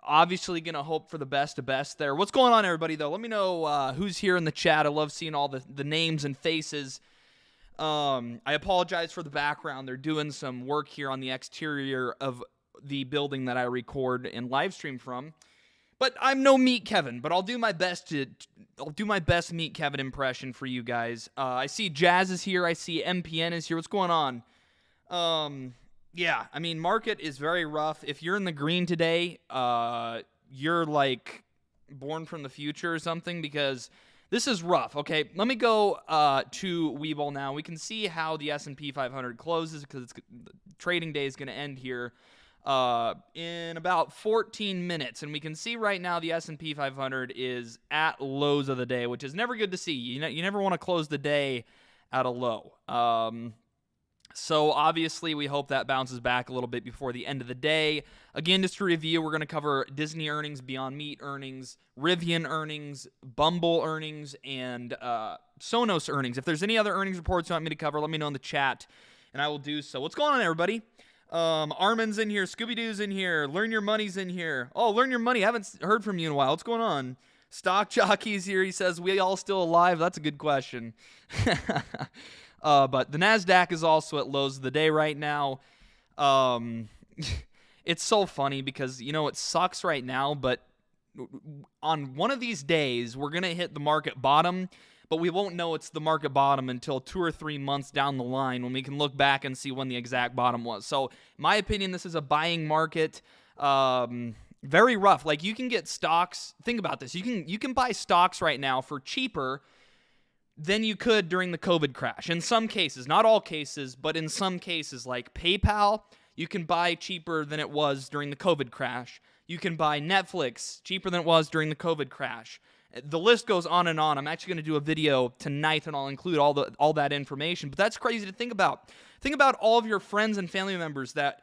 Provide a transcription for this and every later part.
obviously going to hope for the best of best there. What's going on, everybody, though? Let me know who's here in the chat. I love seeing all the names and faces. I apologize for the background. They're doing some work here on the exterior of the building that I record and live stream from. But I'm no Meet Kevin, but I'll do my best Meet Kevin impression for you guys. I see Jazz is here. I see MPN is here. What's going on? Yeah, I mean, market is very rough. If you're in the green today, you're like born from the future or something, because this is rough. Okay, let me go to Webull now. We can see how the S&P 500 closes, because trading day is going to end here in about 14 minutes. And we can see right now the S&P 500 is at lows of the day, which is never good to see. You never want to close the day at a low. So obviously we hope that bounces back a little bit before the end of the day. Again, just to review, we're going to cover Disney earnings, Beyond Meat earnings, Rivian earnings, Bumble earnings, and Sonos earnings. If there's any other earnings reports you want me to cover, let me know in the chat, and I will do so. What's going on, everybody? Armin's in here. Scooby-Doo's in here. Learn Your Money's in here. Oh, Learn Your Money. I haven't heard from you in a while. What's going on? Stock Jockey's here. He says, we all still alive? That's a good question. But the Nasdaq is also at lows of the day right now. It's so funny because, it sucks right now, but on one of these days, we're going to hit the market bottom, but we won't know it's the market bottom until 2 or 3 months down the line, when we can look back and see when the exact bottom was. So, in my opinion, this is a buying market. Very rough. Like, you can get stocks. Think about this. You can buy stocks right now for cheaper than you could during the COVID crash. In some cases, not all cases, but in some cases, like PayPal, you can buy cheaper than it was during the COVID crash. You can buy Netflix cheaper than it was during the COVID crash. The list goes on and on. I'm actually going to do a video tonight, and I'll include all that information. But that's crazy to think about. Think about all of your friends and family members that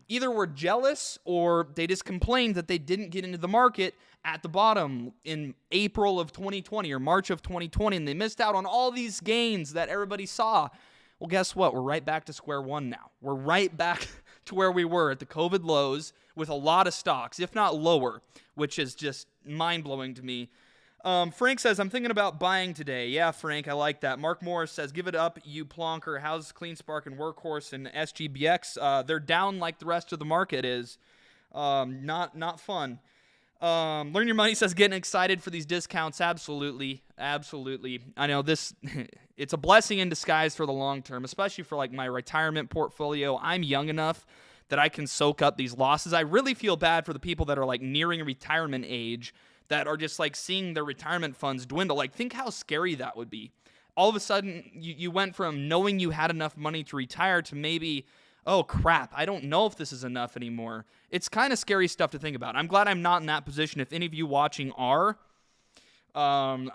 either were jealous or they just complained that they didn't get into the market at the bottom in April of 2020 or March of 2020, and they missed out on all these gains that everybody saw. Well, guess what? We're right back to square one now. We're right back to where we were at the COVID lows with a lot of stocks, if not lower, which is just mind-blowing to me. Frank says, I'm thinking about buying today. Yeah, Frank, I like that. Mark Morris says, give it up, you plonker. How's CleanSpark and Workhorse and SGBX? They're down like the rest of the market is. Not fun. Learn Your Money says, getting excited for these discounts. Absolutely. I know this, it's a blessing in disguise for the long term, especially for like my retirement portfolio. I'm young enough that I can soak up these losses. I really feel bad for the people that are like nearing retirement age, that are just like seeing their retirement funds dwindle. Like, think how scary that would be. All of a sudden, you went from knowing you had enough money to retire to maybe, oh crap, I don't know if this is enough anymore. It's kind of scary stuff to think about. I'm glad I'm not in that position. If any of you watching are, I'll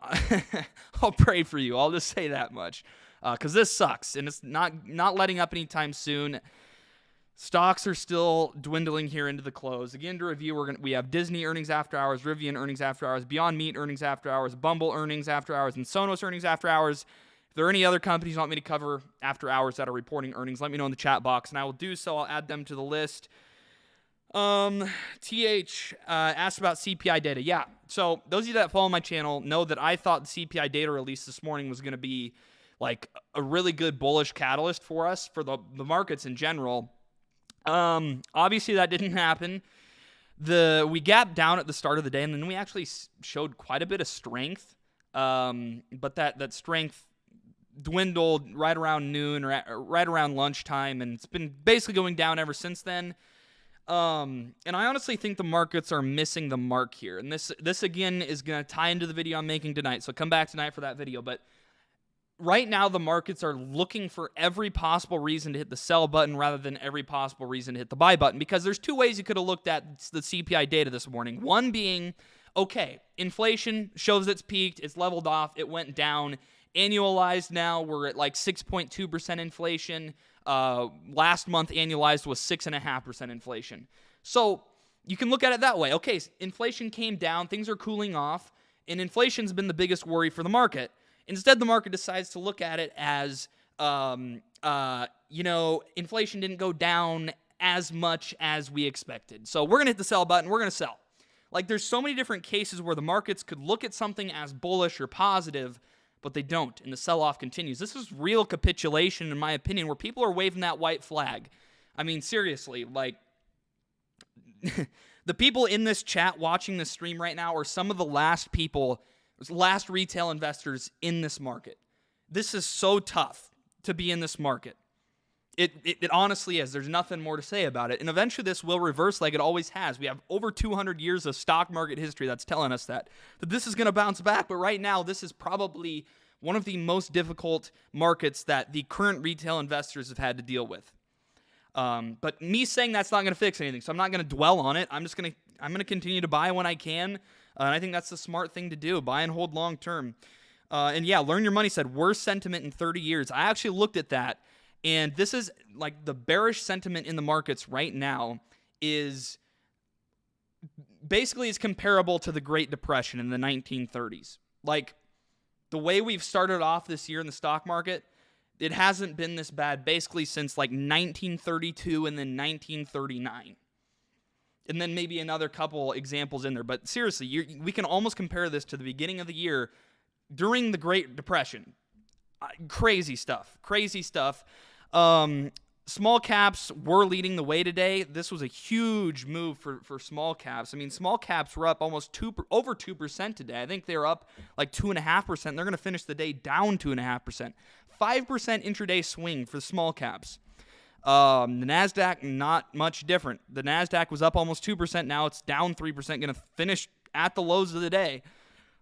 pray for you. I'll just say that much. Because this sucks, and it's not letting up anytime soon. Stocks are still dwindling here into the close. Again, to review, we have Disney earnings after hours, Rivian earnings after hours, Beyond Meat earnings after hours, Bumble earnings after hours, and Sonos earnings after hours. If there are any other companies you want me to cover after hours that are reporting earnings, let me know in the chat box, and I will do so. I'll add them to the list. TH asked about CPI data. Yeah, so those of you that follow my channel know that I thought the CPI data release this morning was going to be like a really good bullish catalyst for us, for the markets in general. Obviously that didn't happen. We gapped down at the start of the day, and then we actually showed quite a bit of strength. But that strength dwindled right around noon or right around lunchtime, and it's been basically going down ever since then. And I honestly think the markets are missing the mark here. And this again is going to tie into the video I'm making tonight. So come back tonight for that video. But right now, the markets are looking for every possible reason to hit the sell button rather than every possible reason to hit the buy button, because there's two ways you could have looked at the CPI data this morning. One being, okay, inflation shows it's peaked, it's leveled off, it went down. Annualized now, we're at like 6.2% inflation. Last month, annualized was 6.5% inflation. So you can look at it that way. Okay, inflation came down, things are cooling off, and inflation's been the biggest worry for the market. Instead, the market decides to look at it as, inflation didn't go down as much as we expected. So we're going to hit the sell button. We're going to sell. Like, there's so many different cases where the markets could look at something as bullish or positive, but they don't, and the sell-off continues. This is real capitulation, in my opinion, where people are waving that white flag. I mean, seriously, like, the people in this chat watching this stream right now are some of the last retail investors in this market. This is so tough to be in this market. It honestly is. There's nothing more to say about it. And eventually this will reverse like it always has. We have over 200 years of stock market history that's telling us that this is going to bounce back. But right now, this is probably one of the most difficult markets that the current retail investors have had to deal with. But me saying that's not going to fix anything, so I'm not going to dwell on it. I'm going to continue to buy when I can. And I think that's the smart thing to do. Buy and hold long term. And yeah, Learn Your Money said worst sentiment in 30 years. I actually looked at that. And this is like the bearish sentiment in the markets right now is basically comparable to the Great Depression in the 1930s. Like the way we've started off this year in the stock market, it hasn't been this bad basically since like 1932 and then 1939. And then maybe another couple examples in there. But seriously, we can almost compare this to the beginning of the year during the Great Depression. Crazy stuff. Small caps were leading the way today. This was a huge move for small caps. I mean, small caps were up almost over 2% today. I think they were up like 2.5%. They're going to finish the day down 2.5%. 5% intraday swing for small caps. The Nasdaq, not much different. The Nasdaq was up almost 2%. Now it's down 3%, going to finish at the lows of the day.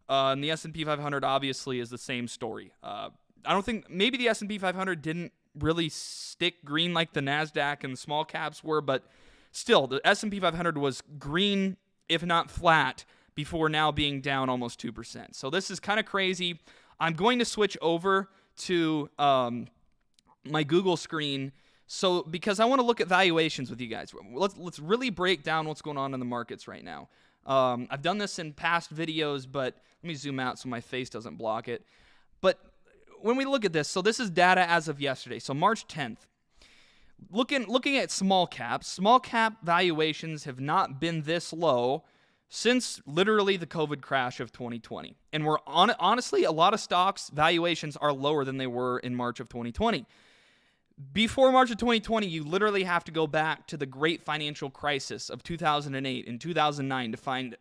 And the S&P 500 obviously is the same story. I don't think, maybe the S&P 500 didn't really stick green like the Nasdaq and the small caps were, but still, the S&P 500 was green, if not flat, before now being down almost 2%. So this is kind of crazy. I'm going to switch over to my Google screen because I want to look at valuations with you guys. Let's really break down what's going on in the markets right now. I've done this in past videos, but let me zoom out so my face doesn't block it. But when we look at this, so this is data as of yesterday, so March 10th. Looking at small cap valuations have not been this low since literally the COVID crash of 2020. And honestly, a lot of stocks valuations are lower than they were in March of 2020. Before March of 2020, you literally have to go back to the great financial crisis of 2008 and 2009 to find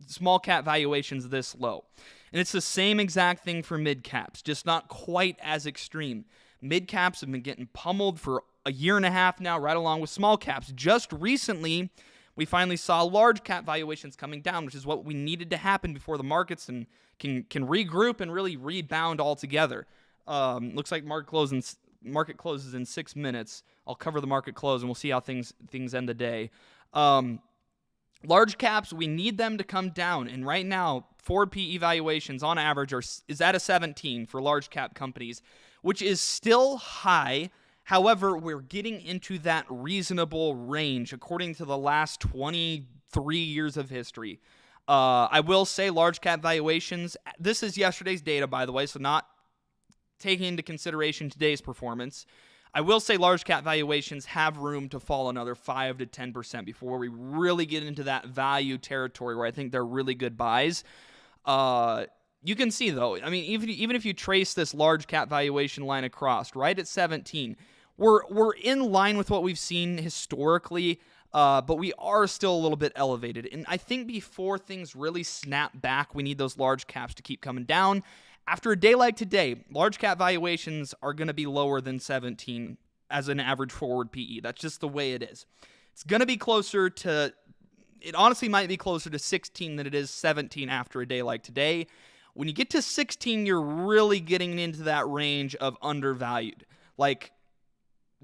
small cap valuations this low. And it's the same exact thing for mid caps, just not quite as extreme. Mid caps have been getting pummeled for a year and a half now, right along with small caps. Just recently, we finally saw large cap valuations coming down, which is what we needed to happen before the markets and can regroup and really rebound altogether. Looks like market closes in 6 minutes. I'll cover the market close and we'll see how things end the day. Large caps, we need them to come down. And right now, forward PE valuations on average is at a 17 for large cap companies, which is still high. However, we're getting into that reasonable range according to the last 23 years of history. I will say large cap valuations, this is yesterday's data, by the way, so not taking into consideration today's performance. I will say large cap valuations have room to fall another 5 to 10% before we really get into that value territory where I think they're really good buys. You can see, though, I mean, even if you trace this large cap valuation line across, right at 17, we're in line with what we've seen historically, but we are still a little bit elevated. And I think before things really snap back, we need those large caps to keep coming down. After a day like today, large cap valuations are going to be lower than 17 as an average forward PE. That's just the way it is. It's going to be closer to, it honestly might be closer to 16 than it is 17 after a day like today. When you get to 16, you're really getting into that range of undervalued. Like,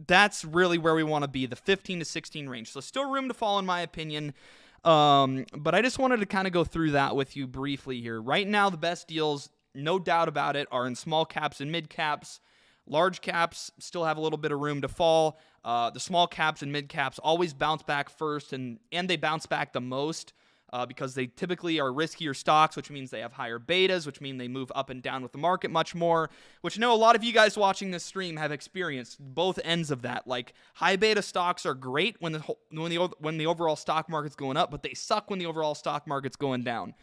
that's really where we want to be, the 15 to 16 range. So still room to fall in my opinion. But I just wanted to kind of go through that with you briefly here. Right now, the best deals, no doubt about it, are in small caps and mid caps. Large caps still have a little bit of room to fall. The small caps and mid caps always bounce back first, and they bounce back the most. because they typically are riskier stocks, which means they have higher betas, which mean they move up and down with the market much more, which I know a lot of you guys watching this stream have experienced both ends of that. Like, high beta stocks are great when the overall stock market's going up, but they suck when the overall stock market's going down.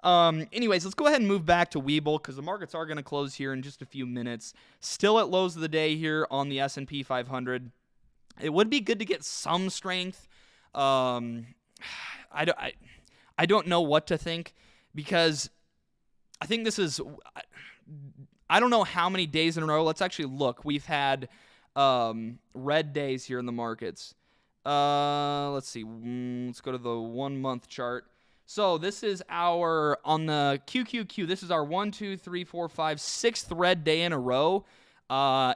Anyways, let's go ahead and move back to Webull because the markets are going to close here in just a few minutes. Still at lows of the day here on the S&P 500. It would be good to get some strength. I don't know what to think because I think this is, I don't know how many days in a row. Let's actually look. We've had red days here in the markets. Let's see. Let's go to the 1 month chart. So this is on the QQQ, this is our 1, 2, 3, 4, 5, 6th red day in a row. Other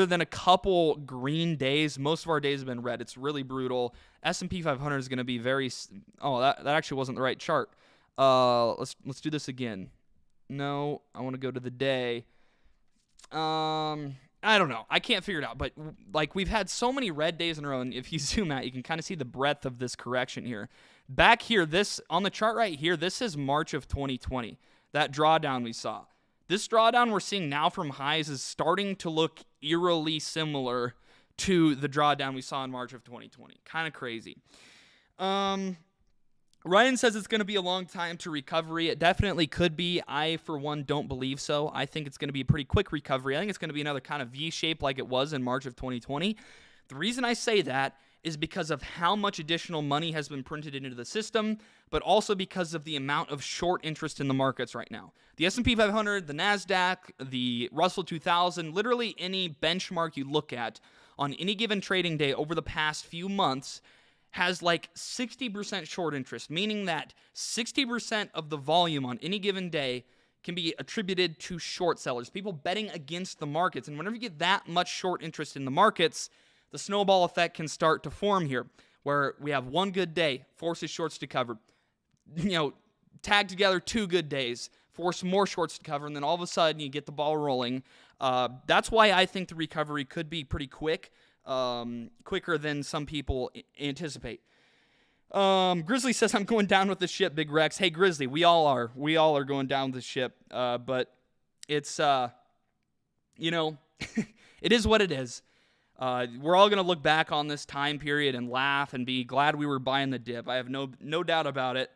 than a couple green days, most of our days have been red. It's really brutal. S&P 500 is going to be that actually wasn't the right chart. Let's do this again. No, I want to go to the day. I don't know. I can't figure it out. But like, we've had so many red days in a row, and if you zoom out, you can kind of see the breadth of this correction here. Back here, this on the chart right here, this is March of 2020. That drawdown we saw. This drawdown we're seeing now from highs is starting to look eerily similar to the drawdown we saw in March of 2020. Kind of crazy. Ryan says it's going to be a long time to recovery. It definitely could be. I, for one, don't believe so. I think it's going to be a pretty quick recovery. I think it's going to be another kind of V-shape like it was in March of 2020. The reason I say that is because of how much additional money has been printed into the system, but also because of the amount of short interest in the markets right now. The S&P 500, the Nasdaq, the Russell 2000, literally any benchmark you look at on any given trading day over the past few months has like 60% short interest, meaning that 60% of the volume on any given day can be attributed to short sellers, people betting against the markets. And whenever you get that much short interest in the markets, the snowball effect can start to form here, where we have one good day, forces shorts to cover. Tag together 2 good days, force more shorts to cover, and then all of a sudden you get the ball rolling. That's why I think the recovery could be pretty quick, quicker than some people anticipate. Grizzly says, I'm going down with the ship, Big Rex. Hey, Grizzly, we all are. We all are going down with the ship. But it's, it is what it is. We're all going to look back on this time period and laugh and be glad we were buying the dip. I have no doubt about it.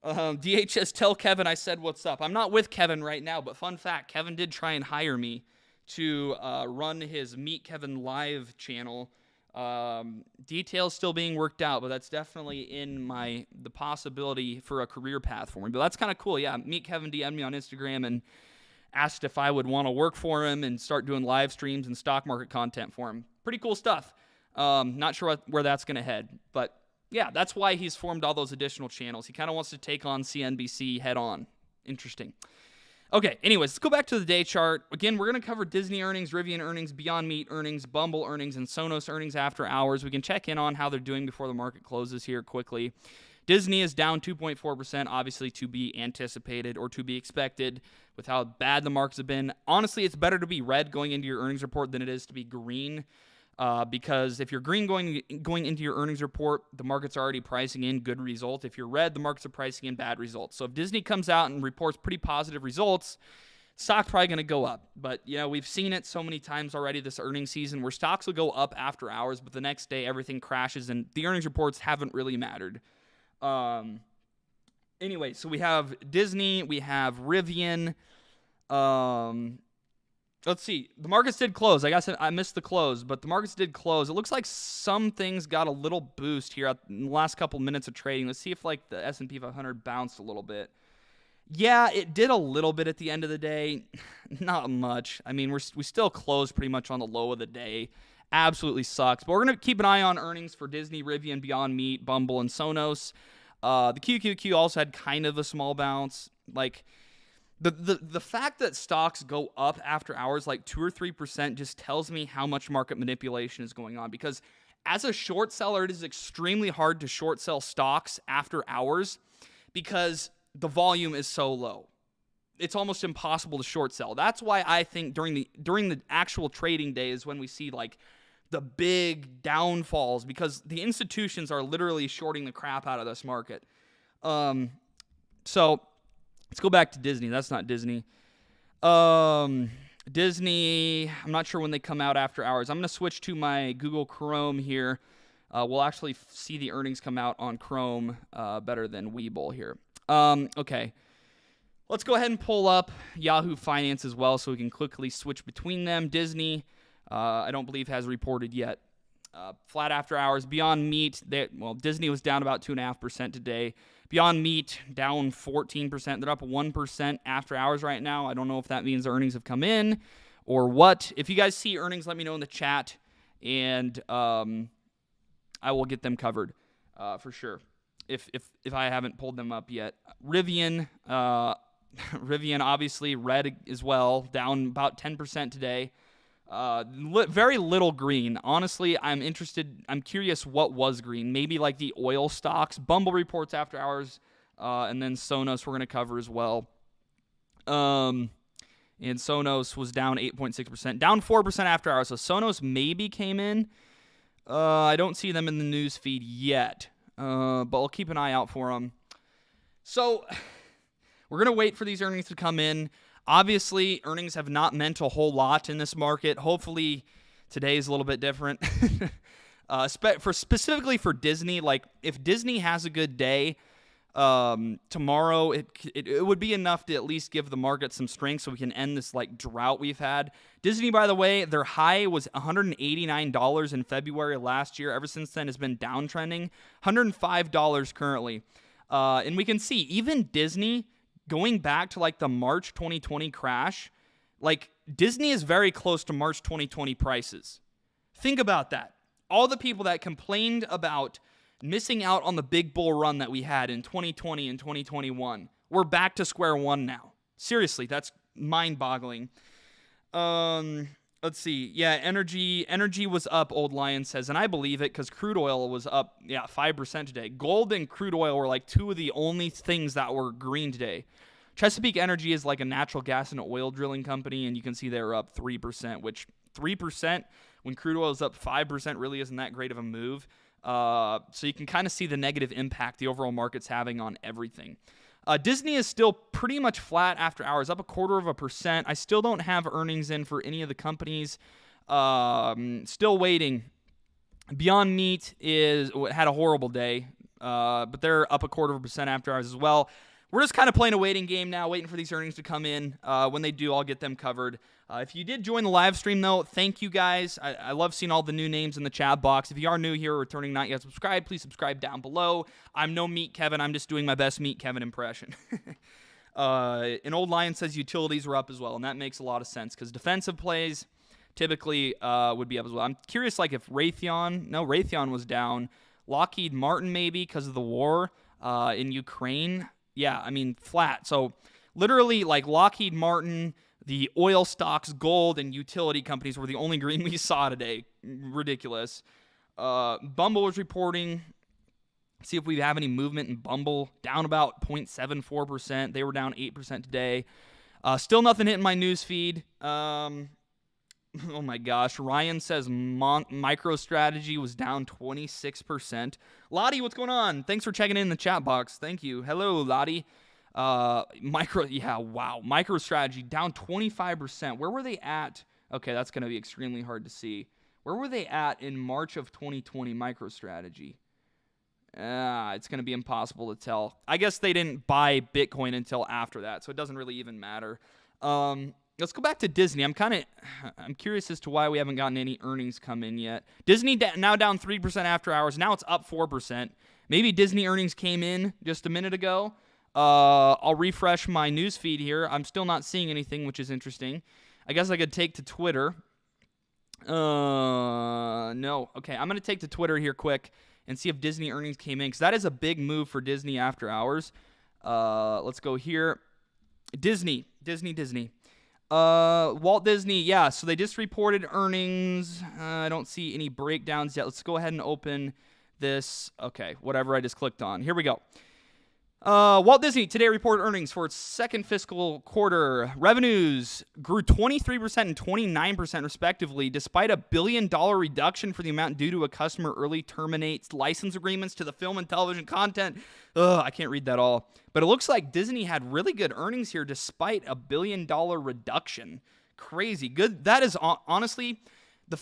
DHS, tell Kevin I said what's up. I'm not with Kevin right now, but fun fact, Kevin did try and hire me to run his Meet Kevin Live channel. Details still being worked out, but that's definitely in the possibility for a career path for me. But that's kind of cool. Yeah, Meet Kevin DM'd me on Instagram and asked if I would want to work for him and start doing live streams and stock market content for him. Pretty cool stuff. Not sure where that's going to head, but yeah, that's why he's formed all those additional channels. He kind of wants to take on CNBC head on. Interesting. Okay, anyways, let's go back to the day chart. Again, we're going to cover Disney earnings, Rivian earnings, Beyond Meat earnings, Bumble earnings, and Sonos earnings after hours. We can check in on how they're doing before the market closes here quickly. Disney is down 2.4%, obviously to be anticipated or to be expected with how bad the markets have been. Honestly, it's better to be red going into your earnings report than it is to be green, because if you're green going into your earnings report, the market's already pricing in good results. If you're red, the markets are pricing in bad results. So if Disney comes out and reports pretty positive results, stock's probably going to go up. But, we've seen it so many times already this earnings season where stocks will go up after hours, but the next day everything crashes, and the earnings reports haven't really mattered. Anyway, so we have Disney, we have Rivian. Let's see. The markets did close. I guess I missed the close, but the markets did close. It looks like some things got a little boost here in the last couple minutes of trading. Let's see if the S&P 500 bounced a little bit. Yeah, it did a little bit at the end of the day. Not much. I mean, we still closed pretty much on the low of the day. Absolutely sucks. But we're going to keep an eye on earnings for Disney, Rivian, Beyond Meat, Bumble, and Sonos. The QQQ also had kind of a small bounce. Like, the fact that stocks go up after hours like 2 or 3% just tells me how much market manipulation is going on. Because as a short seller, it is extremely hard to short sell stocks after hours because the volume is so low. It's almost impossible to short sell. That's why I think during the actual trading day is when we see like the big downfalls, because the institutions are literally shorting the crap out of this market. So let's go back to Disney. That's not Disney. Disney, I'm not sure when they come out after hours. I'm going to switch to my Google Chrome here. We'll actually see the earnings come out on Chrome better than Webull here. Okay. Let's go ahead and pull up Yahoo Finance as well so we can quickly switch between them. Disney, I don't believe has reported yet. Flat after hours. Beyond Meat, Disney was down about 2.5% today. Beyond Meat, down 14%. They're up 1% after hours right now. I don't know if that means the earnings have come in or what. If you guys see earnings, let me know in the chat, and I will get them covered for sure if I haven't pulled them up yet. Rivian, obviously red as well, down about 10% today. Very little green. Honestly, I'm curious what was green. Maybe like the oil stocks. Bumble reports after hours, and then Sonos we're going to cover as well. And Sonos was down 8.6%, down 4% after hours. So Sonos maybe came in. I don't see them in the news feed yet, but I'll keep an eye out for them. So we're going to wait for these earnings to come in. Obviously, earnings have not meant a whole lot in this market. Hopefully, today is a little bit different. Specifically for Disney, like if Disney has a good day tomorrow, it would be enough to at least give the market some strength so we can end this like drought we've had. Disney, by the way, their high was $189 in February last year. Ever since then, has been downtrending. $105 currently, and we can see even Disney. Going back to like the March 2020 crash, like Disney is very close to March 2020 prices. Think about that. All the people that complained about missing out on the big bull run that we had in 2020 and 2021, we're back to square one now. Seriously, that's mind-boggling. Let's see. Yeah, energy was up, Old Lion says, and I believe it because crude oil was up, 5% today. Gold and crude oil were like two of the only things that were green today. Chesapeake Energy is like a natural gas and oil drilling company, and you can see they're up 3%, which 3% when crude oil is up 5% really isn't that great of a move. So you can kind of see the negative impact the overall market's having on everything. Disney is still pretty much flat after hours, up 0.25%. I still don't have earnings in for any of the companies. Still waiting. Beyond Meat had a horrible day, but they're up 0.25% after hours as well. We're just kind of playing a waiting game now, waiting for these earnings to come in. When they do, I'll get them covered. If you did join the live stream, though, thank you guys. I love seeing all the new names in the chat box. If you are new here or returning, not yet subscribed, please subscribe down below. I'm no Meat Kevin. I'm just doing my best Meat Kevin impression. An Old Lion says utilities were up as well, and that makes a lot of sense because defensive plays typically would be up as well. I'm curious, like if Raytheon was down. Lockheed Martin maybe because of the war in Ukraine. Yeah, I mean, flat. So literally, like Lockheed Martin, the oil stocks, gold, and utility companies were the only green we saw today. Ridiculous. Bumble was reporting. See if we have any movement in Bumble. Down about 0.74%. They were down 8% today. Still nothing hitting my news feed. Oh my gosh. Ryan says MicroStrategy was down 26%. Lottie, what's going on? Thanks for checking in the chat box. Thank you. Hello, Lottie. MicroStrategy down 25%. Where were they at? Okay, that's going to be extremely hard to see. Where were they at in March of 2020, MicroStrategy? It's going to be impossible to tell. I guess they didn't buy Bitcoin until after that, so it doesn't really even matter. Let's go back to Disney. I'm curious as to why we haven't gotten any earnings come in yet. Disney now down 3% after hours. Now it's up 4%. Maybe Disney earnings came in just a minute ago. I'll refresh my news feed here. I'm still not seeing anything, which is interesting. I guess I could take to Twitter. No. Okay, I'm going to take to Twitter here quick and see if Disney earnings came in because that is a big move for Disney after hours. Let's go here. Disney. Walt Disney, yeah, so they just reported earnings. I don't see any breakdowns yet. Let's go ahead and open this. Okay, whatever I just clicked on. Here we go. Walt Disney today reported earnings for its second fiscal quarter. Revenues grew 23% and 29% respectively, despite a $1 billion reduction for the amount due to a customer early terminates license agreements to the film and television content. I can't read that all. But it looks like Disney had really good earnings here despite a $1 billion reduction. Crazy. Good. That is honestly...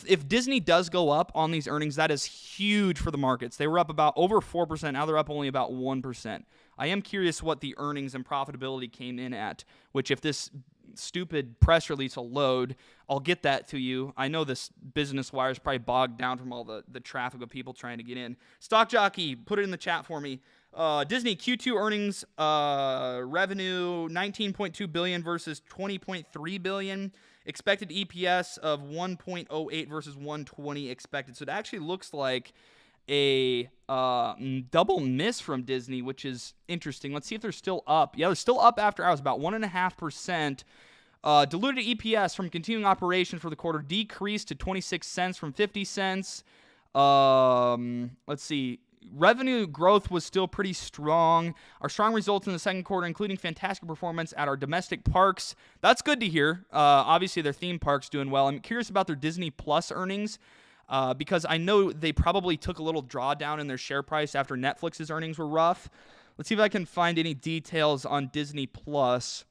If Disney does go up on these earnings, that is huge for the markets. They were up about over 4%. Now they're up only about 1%. I am curious what the earnings and profitability came in at, which if this stupid press release will load, I'll get that to you. I know this business wire is probably bogged down from all the traffic of people trying to get in. Stock Jockey, put it in the chat for me. Disney Q2 earnings revenue $19.2 billion versus $20.3 billion. Expected EPS of 1.08 versus 120 expected. So it actually looks like a double miss from Disney, which is interesting. Let's see if they're still up. Yeah, they're still up after hours, about 1.5%. Diluted EPS from continuing operation for the quarter decreased to 26 cents from 50 cents. Let's see. Revenue growth was still pretty strong. Our strong results in the second quarter, including fantastic performance at our domestic parks. That's good to hear. Obviously, their theme parks doing well. I'm curious about their Disney Plus earnings because I know they probably took a little drawdown in their share price after Netflix's earnings were rough. Let's see if I can find any details on Disney Plus.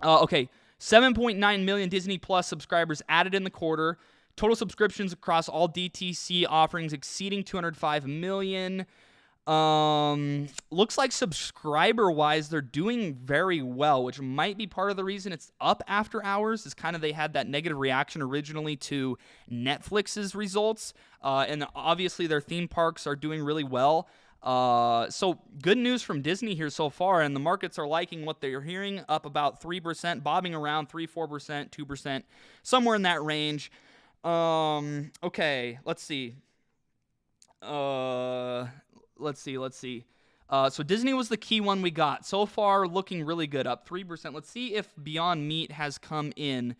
Okay, 7.9 million Disney Plus subscribers added in the quarter. Total subscriptions across all DTC offerings exceeding 205 million. Looks like subscriber-wise, they're doing very well, which might be part of the reason it's up after hours. Is kind of they had that negative reaction originally to Netflix's results. And obviously their theme parks are doing really well. So good news from Disney here so far, and the markets are liking what they're hearing, up about 3%, bobbing around 3-4%, 2%, somewhere in that range. Okay, let's see. Let's see. So Disney was the key one we got. So far, looking really good, up 3%. Let's see if Beyond Meat has come in.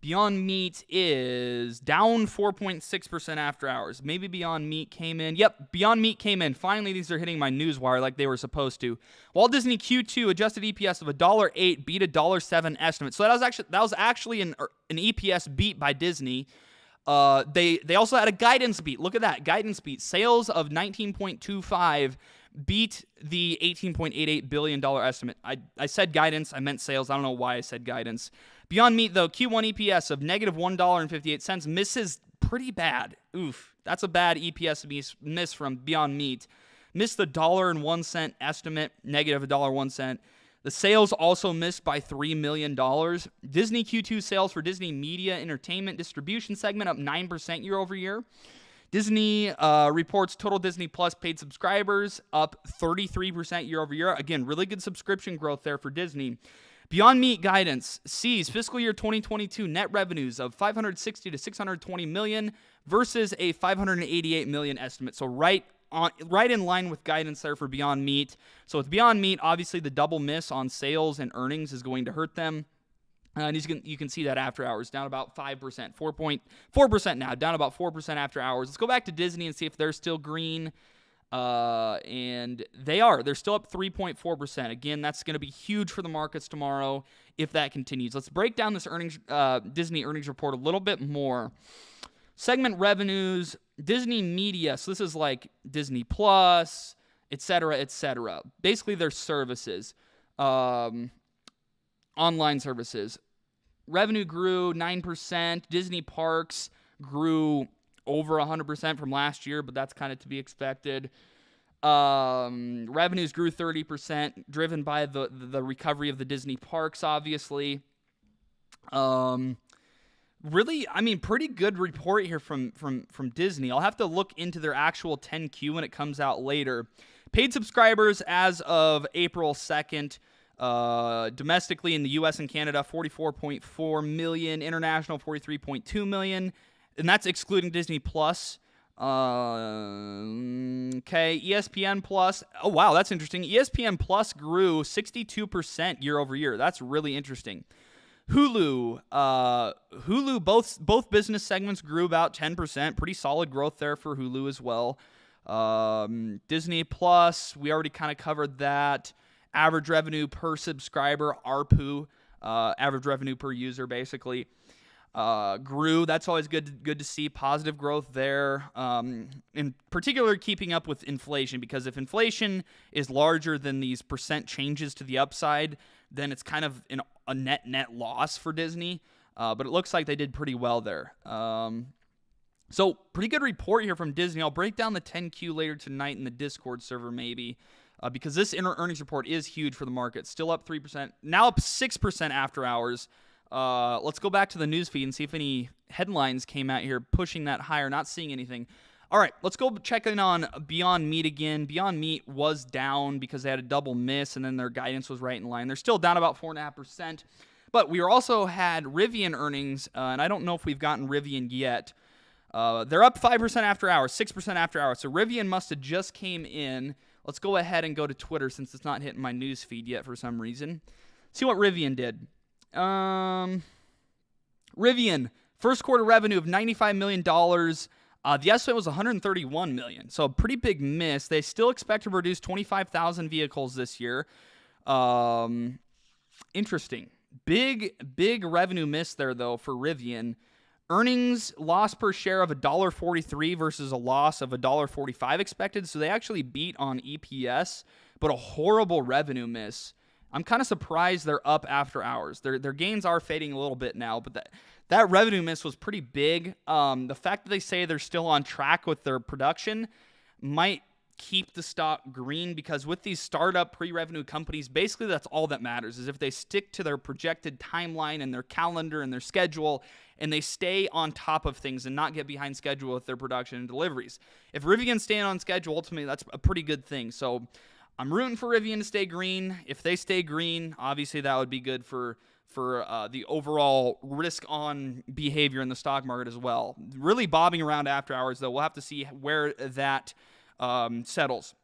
Beyond Meat is down 4.6% after hours. Maybe Beyond Meat came in. Yep, Beyond Meat came in. Finally, these are hitting my newswire like they were supposed to. Walt Disney Q2 adjusted EPS of $1.08 beat a $1.07 estimate. So that was actually an EPS beat by Disney. They also had a guidance beat. Look at that, guidance beat. Sales of 19.25 beat the $18.88 billion estimate. I said guidance, I meant sales. I don't know why I said guidance. Beyond Meat, though, Q1 EPS of negative $1.58 misses pretty bad. Oof, that's a bad EPS miss from Beyond Meat. Missed the $1.01 estimate, negative $1.01. The sales also missed by $3 million. Disney Q2 sales for Disney Media Entertainment Distribution segment up 9% year over year. Disney reports total Disney Plus paid subscribers up 33% year over year. Again, really good subscription growth there for Disney. Beyond Meat guidance sees fiscal year 2022 net revenues of $560 to $620 million versus a $588 million estimate. So right in line with guidance there for Beyond Meat. So with Beyond Meat, obviously the double miss on sales and earnings is going to hurt them. And you can see that after hours, down about 5%, 4.4% now, down about 4% after hours. Let's go back to Disney and see if they're still green. And they are. They're still up 3.4%. Again, that's going to be huge for the markets tomorrow if that continues. Let's break down this Disney earnings report a little bit more. Segment revenues, Disney Media. So this is like Disney Plus, et cetera, et cetera. Basically, their services, online services. Revenue grew 9%. Disney Parks grew over 100% from last year, but that's kind of to be expected. Revenues grew 30%, driven by the recovery of the Disney Parks, obviously. Really, I mean, pretty good report here from Disney. I'll have to look into their actual 10Q when it comes out later. Paid subscribers as of April 2nd, domestically in the U.S. and Canada, 44.4 million. International, 43.2 million. And that's excluding Disney Plus. Okay, ESPN Plus. Oh, wow, that's interesting. ESPN Plus grew 62% year over year. That's really interesting. Hulu, both business segments grew about 10%. Pretty solid growth there for Hulu as well. Disney Plus, we already kind of covered that. average revenue per subscriber, ARPU, average revenue per user, basically, grew. That's always good to see. Positive growth there. In particular, keeping up with inflation, because if inflation is larger than these percent changes to the upside, then it's kind of a net loss for Disney. But it looks like they did pretty well there. So pretty good report here from Disney. I'll break down the 10Q later tonight in the Discord server maybe, because this earnings report is huge for the market. Still up 3%, now up 6% after hours. Let's go back to the news feed and see if any headlines came out here pushing that higher. Not seeing anything. All right, let's go check in on Beyond Meat again. Beyond Meat was down because they had a double miss, and then their guidance was right in line. They're still down about 4.5%. But we also had Rivian earnings, and I don't know if we've gotten Rivian yet. They're up 5% after hours, 6% after hours. So Rivian must have just came in. Let's go ahead and go to Twitter since it's not hitting my news feed yet for some reason. See what Rivian did. Rivian, first quarter revenue of $95 million. The estimate was $131 million. So a pretty big miss. They still expect to produce 25,000 vehicles this year. Interesting. Big revenue miss there, though, for Rivian. Earnings loss per share of $1.43 versus a loss of $1.45 expected. So they actually beat on EPS, but a horrible revenue miss. I'm kind of surprised they're up after hours. Their gains are fading a little bit now, but that revenue miss was pretty big. The fact that they say they're still on track with their production might keep the stock green, because with these startup pre-revenue companies, basically that's all that matters, is if they stick to their projected timeline and their calendar and their schedule, and they stay on top of things and not get behind schedule with their production and deliveries. If Rivian's staying on schedule, ultimately that's a pretty good thing. So I'm rooting for Rivian to stay green. If they stay green, obviously that would be good for the overall risk-on behavior in the stock market as well. Really bobbing around after hours, though. We'll have to see where that settles.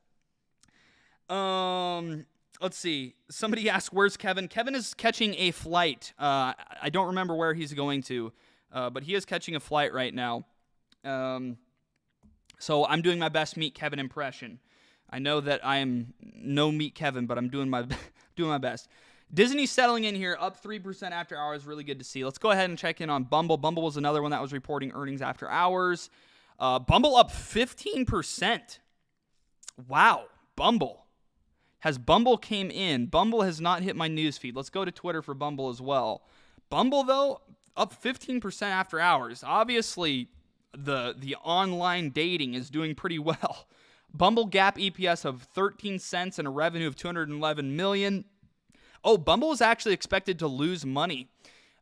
Let's see. Somebody asked, where's Kevin? Kevin is catching a flight. I don't remember where he's going to, but he is catching a flight right now. So I'm doing my best Meet Kevin impression. I know that I am no Meet Kevin, but I'm doing my best. Disney's settling in here, up 3% after hours. Really good to see. Let's go ahead and check in on Bumble. Bumble was another one that was reporting earnings after hours. Bumble up 15%. Wow, Bumble. Has Bumble came in? Bumble has not hit my news feed. Let's go to Twitter for Bumble as well. Bumble, though, up 15% after hours. Obviously, the online dating is doing pretty well. Bumble GAAP EPS of 13 cents and a revenue of $211 million. Oh, Bumble was actually expected to lose money.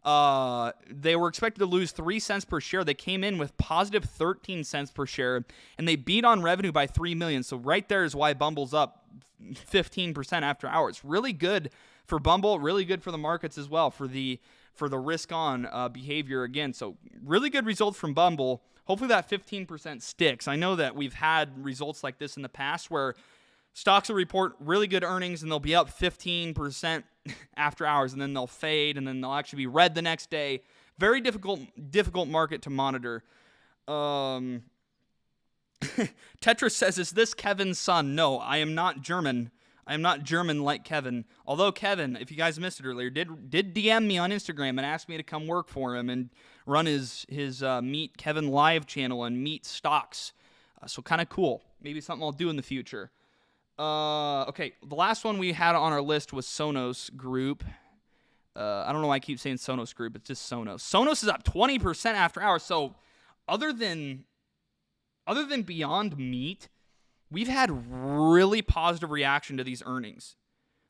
They were expected to lose 3 cents per share. They came in with positive 13 cents per share, and they beat on revenue by $3 million. So right there is why Bumble's up 15% after hours. Really good for Bumble, really good for the markets as well, for the risk-on behavior again. So really good results from Bumble. Hopefully that 15% sticks. I know that we've had results like this in the past where stocks will report really good earnings and they'll be up 15% after hours, and then they'll fade, and then they'll actually be red the next day. Very difficult market to monitor. Tetris says, is this Kevin's son? No, I am not German. I am not German like Kevin. Although Kevin, if you guys missed it earlier, did DM me on Instagram and ask me to come work for him and run his Meet Kevin Live channel and meet stocks. So kind of cool. Maybe something I'll do in the future. Okay, the last one we had on our list was Sonos Group. I don't know why I keep saying Sonos Group. It's just Sonos. Sonos is up 20% after hours. So other than Beyond Meat, we've had really positive reaction to these earnings.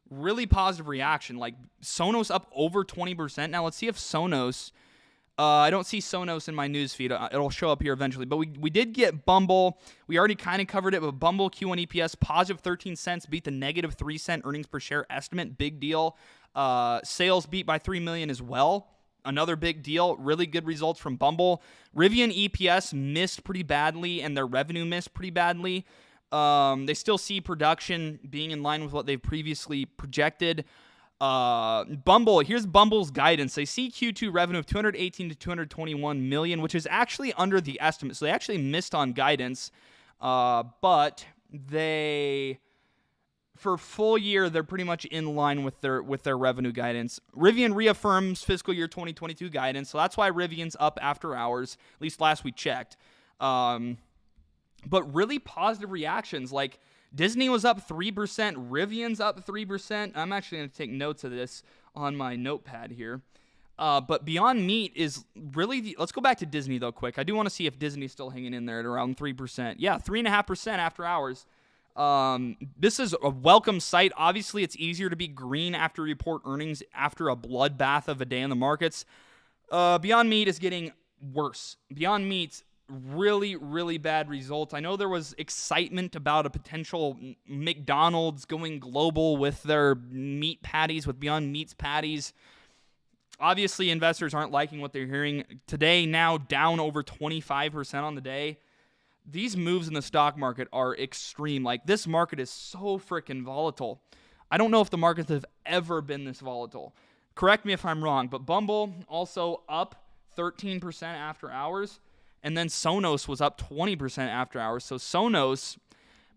Really positive reaction. Like Sonos up over 20%. Now let's see if Sonos... I don't see Sonos in my newsfeed. It'll show up here eventually. But we did get Bumble. We already kind of covered it, but Bumble Q1 EPS, positive 13 cents, beat the negative 3 cent earnings per share estimate. Big deal. Sales beat by $3 million as well. Another big deal. Really good results from Bumble. Rivian EPS missed pretty badly, and their revenue missed pretty badly. They still see production being in line with what they've previously projected. Bumble, here's Bumble's guidance. They see Q2 revenue of 218 to 221 million, which is actually under the estimate. So they actually missed on guidance, but they for full year, they're pretty much in line with their revenue guidance. Rivian reaffirms fiscal year 2022 guidance, so that's why Rivian's up after hours, at least last we checked. But really positive reactions, like Disney was up 3%, Rivian's up 3%. I'm actually going to take notes of this on my notepad here. But Beyond Meat is really let's go back to Disney, though, quick. I do want to see if Disney's still hanging in there at around 3%. Yeah, 3.5% after hours. This is a welcome sight. Obviously, it's easier to be green after report earnings after a bloodbath of a day in the markets. Beyond Meat is getting worse. Beyond Meat's really, really bad results. I know there was excitement about a potential McDonald's going global with their meat patties, with Beyond Meat's patties. Obviously, investors aren't liking what they're hearing. Today, now down over 25% on the day. These moves in the stock market are extreme. Like, this market is so freaking volatile. I don't know if the markets have ever been this volatile. Correct me if I'm wrong, but Bumble also up 13% after hours, and then Sonos was up 20% after hours. So Sonos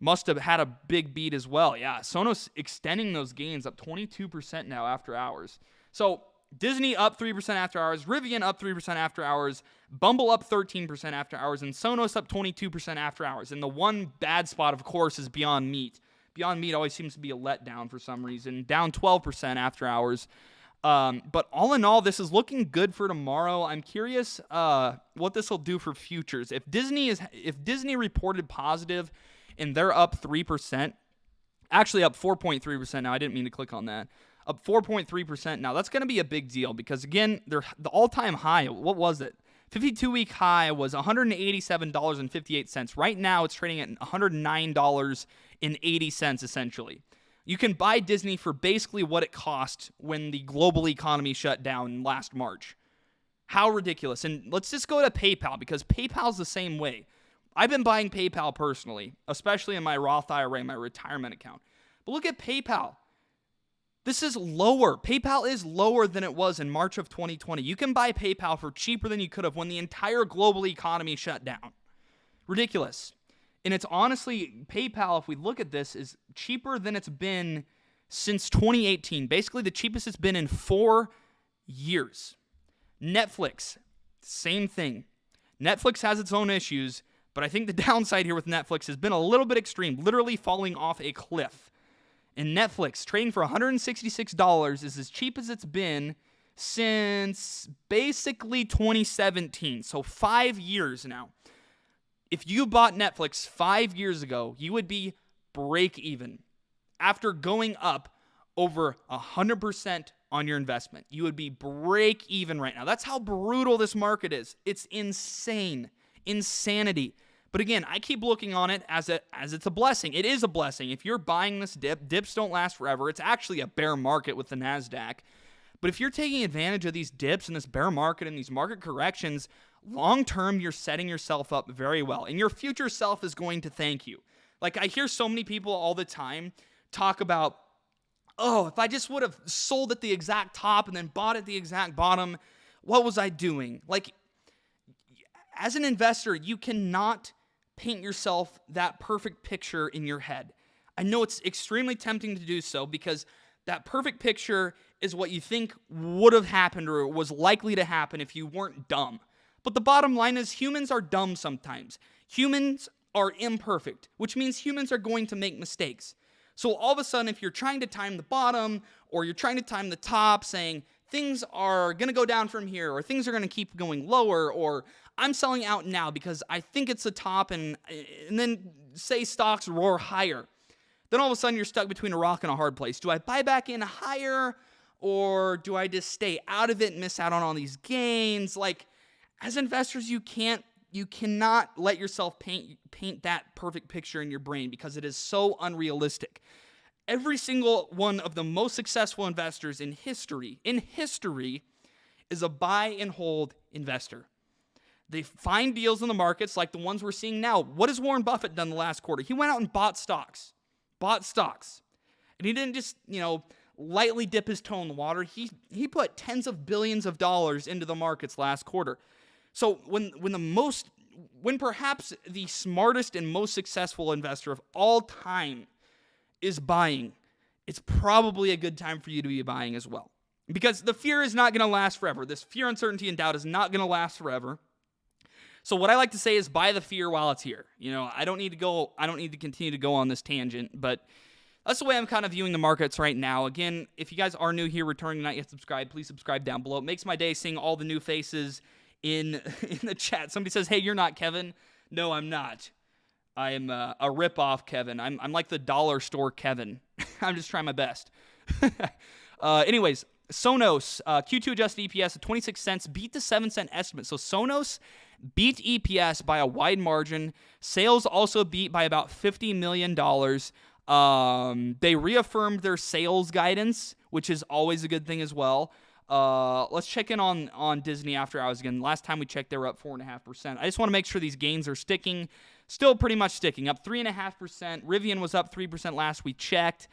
must have had a big beat as well. Yeah, Sonos extending those gains up 22% now after hours. So Disney up 3% after hours, Rivian up 3% after hours, Bumble up 13% after hours, and Sonos up 22% after hours. And the one bad spot, of course, is Beyond Meat. Beyond Meat always seems to be a letdown for some reason, down 12% after hours. But all in all, this is looking good for tomorrow. I'm curious what this will do for futures. If Disney reported positive and they're up 3%, actually up 4.3% now. I didn't mean to click on that. Up 4.3% now. That's going to be a big deal because, again, the all-time high, what was it? 52-week high was $187.58. Right now, it's trading at $109.80, essentially. You can buy Disney for basically what it cost when the global economy shut down last March. How ridiculous. And let's just go to PayPal, because PayPal's the same way. I've been buying PayPal personally, especially in my Roth IRA, my retirement account. But look at PayPal. This is lower. PayPal is lower than it was in March of 2020. You can buy PayPal for cheaper than you could have when the entire global economy shut down. Ridiculous. And it's honestly, PayPal, if we look at this, is cheaper than it's been since 2018. Basically, the cheapest it's been in 4 years. Netflix, same thing. Netflix has its own issues, but I think the downside here with Netflix has been a little bit extreme, literally falling off a cliff. And Netflix, trading for $166, is as cheap as it's been since basically 2017. So 5 years now. If you bought Netflix 5 years ago, you would be break even. After going up over 100% on your investment, you would be break even right now. That's how brutal this market is. It's insane. Insanity. But again, I keep looking on it as it's a blessing. It is a blessing. If you're buying this dip, dips don't last forever. It's actually a bear market with the Nasdaq. But if you're taking advantage of these dips and this bear market and these market corrections, long term, you're setting yourself up very well. And your future self is going to thank you. Like, I hear so many people all the time talk about, oh, if I just would have sold at the exact top and then bought at the exact bottom, what was I doing? Like, as an investor, you cannot paint yourself that perfect picture in your head. I know it's extremely tempting to do so because that perfect picture is what you think would have happened or was likely to happen if you weren't dumb. But the bottom line is humans are dumb sometimes. Humans are imperfect, which means humans are going to make mistakes. So all of a sudden, if you're trying to time the bottom or you're trying to time the top, saying things are going to go down from here or things are going to keep going lower, or I'm selling out now because I think it's a top, and then say stocks roar higher. Then all of a sudden you're stuck between a rock and a hard place. Do I buy back in higher, or do I just stay out of it and miss out on all these gains? Like, as investors, you cannot let yourself paint that perfect picture in your brain because it is so unrealistic. Every single one of the most successful investors in history is a buy and hold investor. They find deals in the markets like the ones we're seeing now. What has Warren Buffett done the last quarter? He went out and bought stocks. And he didn't just, lightly dip his toe in the water. He put tens of billions of dollars into the markets last quarter. So when perhaps the smartest and most successful investor of all time is buying, it's probably a good time for you to be buying as well. Because the fear is not going to last forever. This fear, uncertainty, and doubt is not going to last forever. So what I like to say is buy the fear while it's here. I don't need to continue to go on this tangent, but that's the way I'm kind of viewing the markets right now. Again, if you guys are new here, returning, not yet subscribed, please subscribe down below. It makes my day seeing all the new faces in the chat. Somebody says, hey, you're not Kevin. No, I'm not. I am a rip-off Kevin. I'm like the dollar store Kevin. I'm just trying my best. Anyways, Sonos, Q2 adjusted EPS of 26 cents, beat the 7-cent estimate. So Sonos beat EPS by a wide margin. Sales also beat by about $50 million. They reaffirmed their sales guidance, which is always a good thing as well. Let's check in on Disney after hours again. Last time we checked, they were up 4.5%. I just want to make sure these gains are sticking. Still pretty much sticking, up 3.5%. Rivian was up 3% last we checked.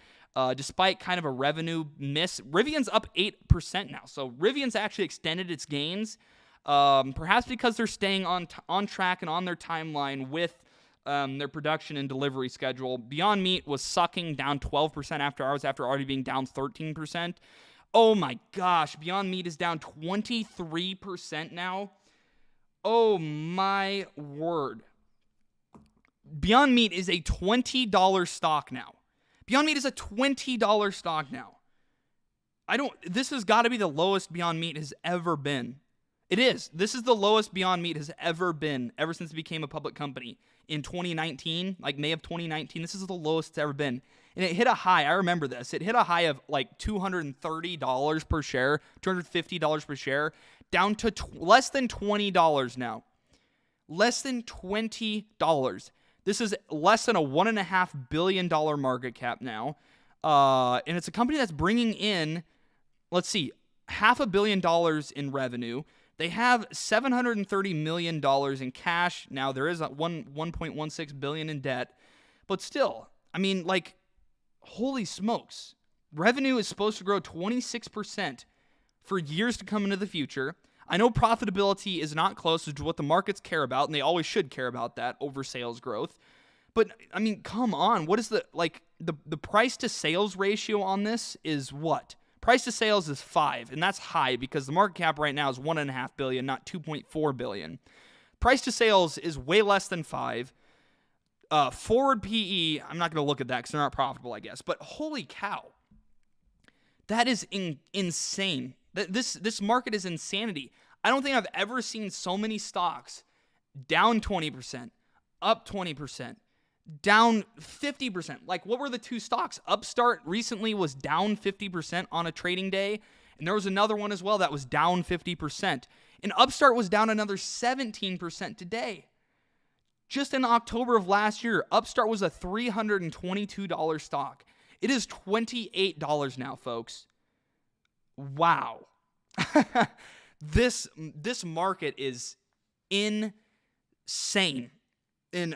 Despite kind of a revenue miss, Rivian's up 8% now. So Rivian's actually extended its gains, perhaps because they're staying on track and on their timeline with their production and delivery schedule. Beyond Meat was sucking, down 12% after hours, after already being down 13%. Oh my gosh, Beyond Meat is down 23% now. Oh my word. Beyond Meat is a $20 stock now. Beyond Meat is a $20 stock now. This has got to be the lowest Beyond Meat has ever been. It is. This is the lowest Beyond Meat has ever been, ever since it became a public company in 2019, like May of 2019. This is the lowest it's ever been. And it hit a high. I remember this. It hit a high of like $230 per share, $250 per share, down to less than $20 now. Less than $20. This is less than a $1.5 billion market cap now. And it's a company that's bringing in, let's see, $500 million in revenue. They have $730 million in cash. Now, there is $1.16 billion in debt. But still, I mean, like, holy smokes. Revenue is supposed to grow 26% for years to come into the future. I know profitability is not close to what the markets care about, and they always should care about that over sales growth. But, I mean, come on. What is the price to sales ratio on this is what? Price to sales is 5, and that's high because the market cap right now is $1.5 billion, not $2.4 billion. Price to sales is way less than 5. Forward PE, I'm not going to look at that because they're not profitable, I guess. But holy cow. That is insane. This market is insanity. I don't think I've ever seen so many stocks down 20%, up 20%, down 50%. Like, what were the two stocks? Upstart recently was down 50% on a trading day, and there was another one as well that was down 50%. And Upstart was down another 17% today. Just in October of last year, Upstart was a $322 stock. It is $28 now, folks. Wow. This market is insane. And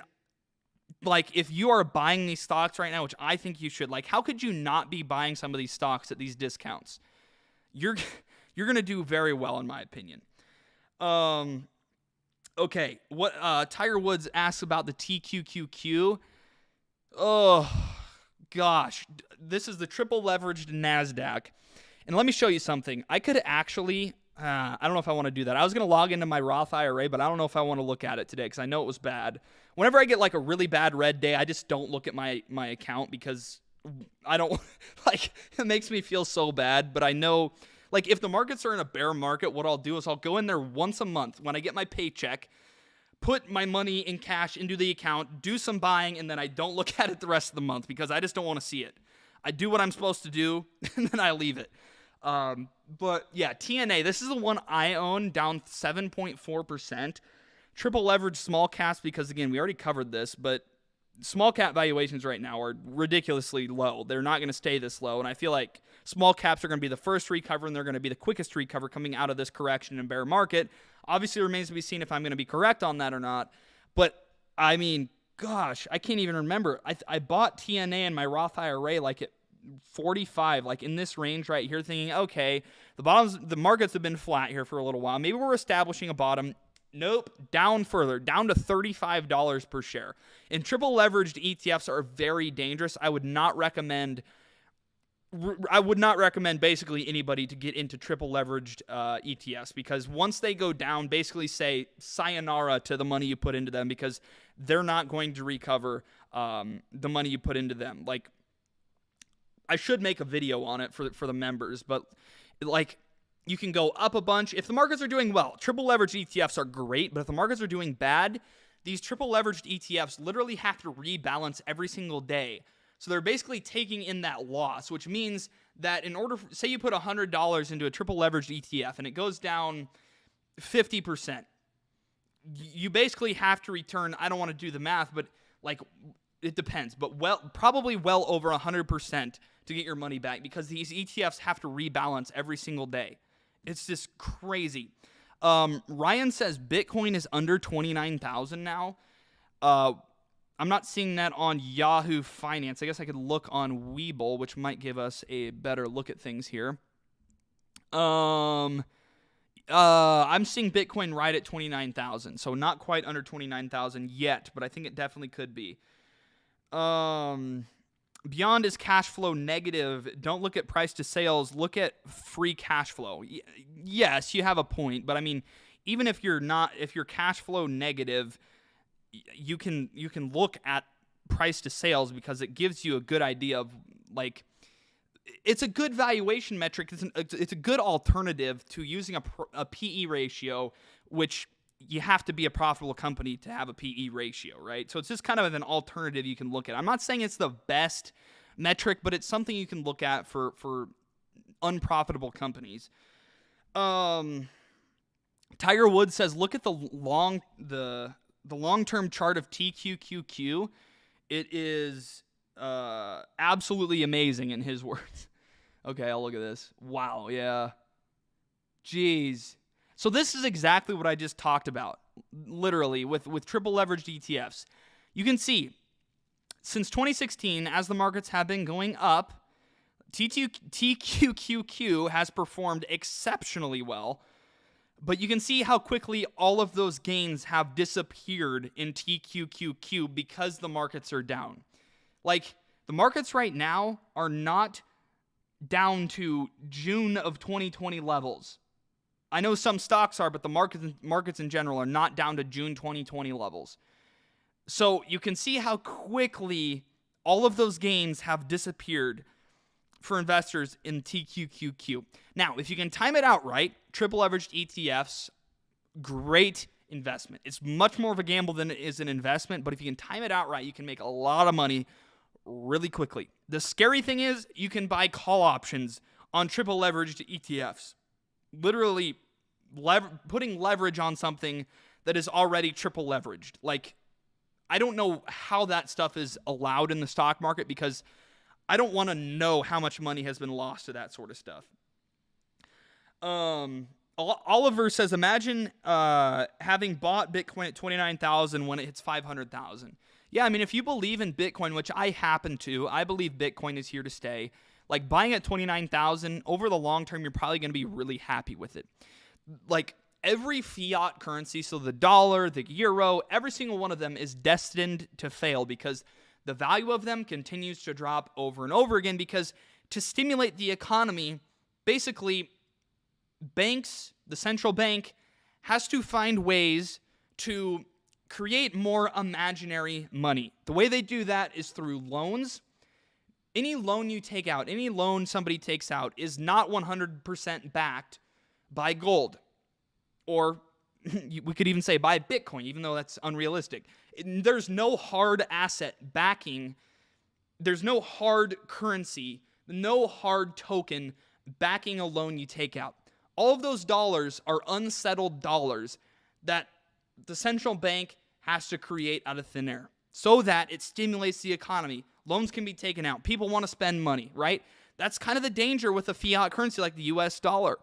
like, if you are buying these stocks right now, which I think you should, like, how could you not be buying some of these stocks at these discounts? You're going to do very well, in my opinion. Okay, what Tiger Woods asks about the TQQQ. Oh gosh, this is the triple leveraged Nasdaq. And let me show you something. I could actually, I don't know if I want to do that. I was going to log into my Roth IRA, but I don't know if I want to look at it today because I know it was bad. Whenever I get like a really bad red day, I just don't look at my account because I don't, like, it makes me feel so bad. But I know, like, if the markets are in a bear market, what I'll do is I'll go in there once a month when I get my paycheck, put my money in cash into the account, do some buying, and then I don't look at it the rest of the month because I just don't want to see it. I do what I'm supposed to do, and then I leave it. But yeah, TNA, this is the one I own, down 7.4%. Triple leverage small caps because, again, we already covered this, but small cap valuations right now are ridiculously low. They're not going to stay this low, and I feel like small caps are going to be the first to recover, and they're going to be the quickest to recover coming out of this correction and bear market. Obviously, it remains to be seen if I'm going to be correct on that or not, but, I mean, gosh, I can't even remember. I bought TNA in my Roth IRA like at 45, like in this range right here, thinking, okay, the markets have been flat here for a little while. Maybe we're establishing a bottom. Nope, down further, down to $35 per share. And triple leveraged ETFs are very dangerous. I would not recommend I would not recommend basically anybody to get into triple leveraged ETFs, because once they go down, basically say sayonara to the money you put into them, because they're not going to recover the money you put into them. Like, I should make a video on it for the members, but like, you can go up a bunch. If the markets are doing well, triple leveraged ETFs are great, but if the markets are doing bad, these triple leveraged ETFs literally have to rebalance every single day. So they're basically taking in that loss, which means that in order, say you put $100 into a triple leveraged ETF and it goes down 50%, you basically have to return, I don't want to do the math, but like, it depends, but probably well over 100% to get your money back, because these ETFs have to rebalance every single day. It's just crazy. Ryan says Bitcoin is under 29,000 now. I'm not seeing that on Yahoo Finance. I guess I could look on Webull, which might give us a better look at things here. I'm seeing Bitcoin right at 29,000, so not quite under 29,000 yet, but I think it definitely could be. Beyond is cash flow negative. Don't look at price to sales. Look at free cash flow. Yes, you have a point, but I mean, even if you're cash flow negative, you can look at price to sales, because it gives you a good idea of, like, it's a good valuation metric. It's a good alternative to using a PE ratio, which you have to be a profitable company to have a PE ratio, right? So it's just kind of an alternative you can look at. I'm not saying it's the best metric, but it's something you can look at for unprofitable companies. Tiger Woods says, look at the long-term chart of TQQQ. It is absolutely amazing, in his words. Okay, I'll look at this. Wow, yeah. Jeez. So this is exactly what I just talked about, literally, with triple leveraged ETFs. You can see, since 2016, as the markets have been going up, TQQQ has performed exceptionally well. But you can see how quickly all of those gains have disappeared in TQQQ because the markets are down. Like, the markets right now are not down to June of 2020 levels. I know some stocks are, but the markets in general are not down to June 2020 levels. So you can see how quickly all of those gains have disappeared for investors in TQQQ. Now, if you can time it out right, triple leveraged ETFs, great investment. It's much more of a gamble than it is an investment, but if you can time it out right, you can make a lot of money really quickly. The scary thing is you can buy call options on triple leveraged ETFs. Literally putting leverage on something that is already triple leveraged. Like, I don't know how that stuff is allowed in the stock market, because I don't want to know how much money has been lost to that sort of stuff. Oliver says, imagine having bought Bitcoin at 29,000 when it hits 500,000. Yeah, I mean, if you believe in Bitcoin, which I happen to, I believe Bitcoin is here to stay. Like, buying at 29,000 over the long term, you're probably going to be really happy with it. Like, every fiat currency, so the dollar, the euro, every single one of them is destined to fail, because the value of them continues to drop over and over again, because to stimulate the economy, basically, banks, the central bank, has to find ways to create more imaginary money. The way they do that is through loans. Any loan you take out, any loan somebody takes out is not 100% backed by gold. Or we could even say by Bitcoin, even though that's unrealistic. There's no hard asset backing. There's no hard currency, no hard token backing a loan you take out. All of those dollars are unsettled dollars that the central bank has to create out of thin air so that it stimulates the economy. Loans can be taken out. People want to spend money, right? That's kind of the danger with a fiat currency like the US dollar.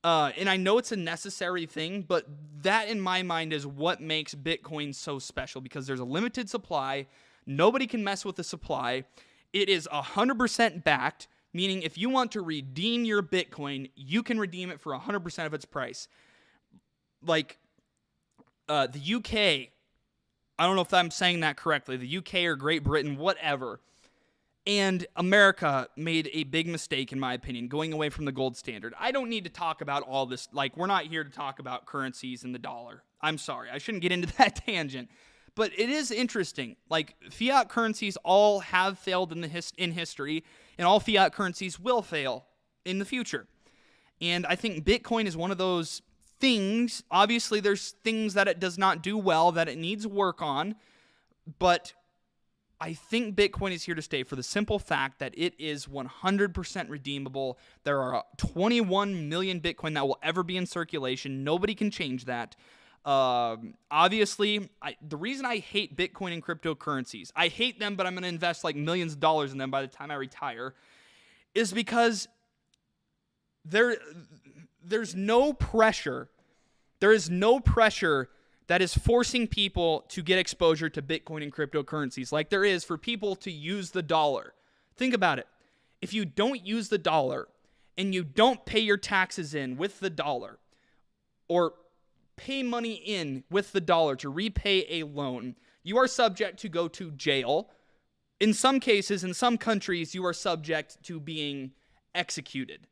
And I know it's a necessary thing, but that in my mind is what makes Bitcoin so special, because there's a limited supply. Nobody can mess with the supply. It is 100% backed, meaning if you want to redeem your Bitcoin, you can redeem it for 100% of its price. Like the UK, I don't know if I'm saying that correctly, the UK or Great Britain, whatever, And America made a big mistake, in my opinion, going away from the gold standard. I don't need to talk about all this. Like, we're not here to talk about currencies and the dollar. I'm sorry. I shouldn't get into that tangent. But it is interesting. Like, fiat currencies all have failed in history, and all fiat currencies will fail in the future. And I think Bitcoin is one of those things. Obviously, there's things that it does not do well, that it needs work on. But I think Bitcoin is here to stay for the simple fact that it is 100% redeemable. There are 21 million Bitcoin that will ever be in circulation. Nobody can change that. Obviously, the reason I hate Bitcoin and cryptocurrencies, I hate them, but I'm going to invest like millions of dollars in them by the time I retire, is because there's no pressure. There is no pressure that is forcing people to get exposure to Bitcoin and cryptocurrencies like there is for people to use the dollar. Think about it. If you don't use the dollar and you don't pay your taxes in with the dollar, or pay money in with the dollar to repay a loan, you are subject to go to jail. In some cases, in some countries, you are subject to being executed.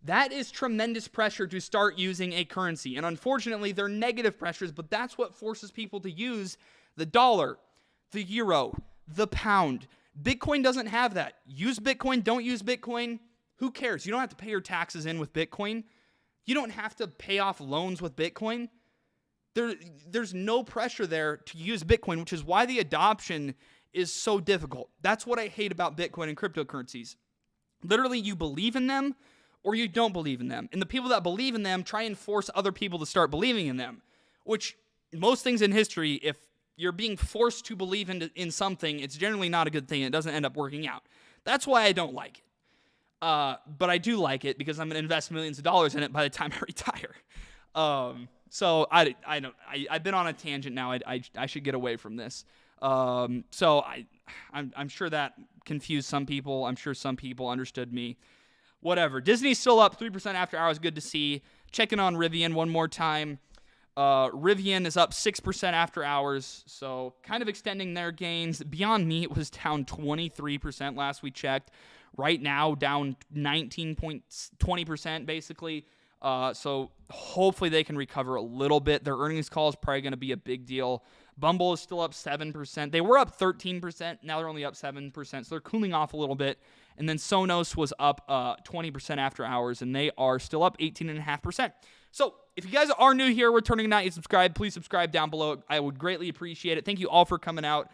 That is tremendous pressure to start using a currency. And unfortunately, they're negative pressures, but that's what forces people to use the dollar, the euro, the pound. Bitcoin doesn't have that. Use Bitcoin, don't use Bitcoin. Who cares? You don't have to pay your taxes in with Bitcoin. You don't have to pay off loans with Bitcoin. There's no pressure there to use Bitcoin, which is why the adoption is so difficult. That's what I hate about Bitcoin and cryptocurrencies. Literally, you believe in them, or you don't believe in them. And the people that believe in them try and force other people to start believing in them, which most things in history, if you're being forced to believe in something, it's generally not a good thing. It doesn't end up working out. That's why I don't like it. But I do like it because I'm going to invest millions of dollars in it by the time I retire. So I've been on a tangent now. I should get away from this. So I'm sure that confused some people. I'm sure some people understood me. Whatever. Disney's still up 3% after hours. Good to see. Checking on Rivian one more time. Rivian is up 6% after hours, so kind of extending their gains. Beyond Meat was down 23% last we checked. Right now, down 19.20% basically. So hopefully they can recover a little bit. Their earnings call is probably going to be a big deal. Bumble is still up 7%. They were up 13%. Now they're only up 7%. So they're cooling off a little bit. And then Sonos was up 20% after hours, and they are still up 18.5%. So if you guys are new here, returning not yet subscribed, please subscribe down below. I would greatly appreciate it. Thank you all for coming out.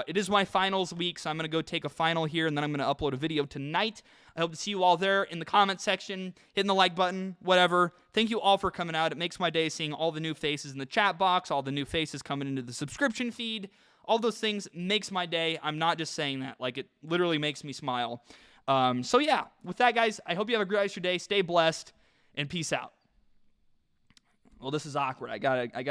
It is my finals week, so I'm going to go take a final here, and then I'm going to upload a video tonight. I hope to see you all there in the comment section, hitting the like button, whatever. Thank you all for coming out. It makes my day seeing all the new faces in the chat box, all the new faces coming into the subscription feed. All those things makes my day. I'm not just saying that. Like, it literally makes me smile. So yeah, with that, guys, I hope you have a great rest of your day. Stay blessed, and peace out. Well, this is awkward. I got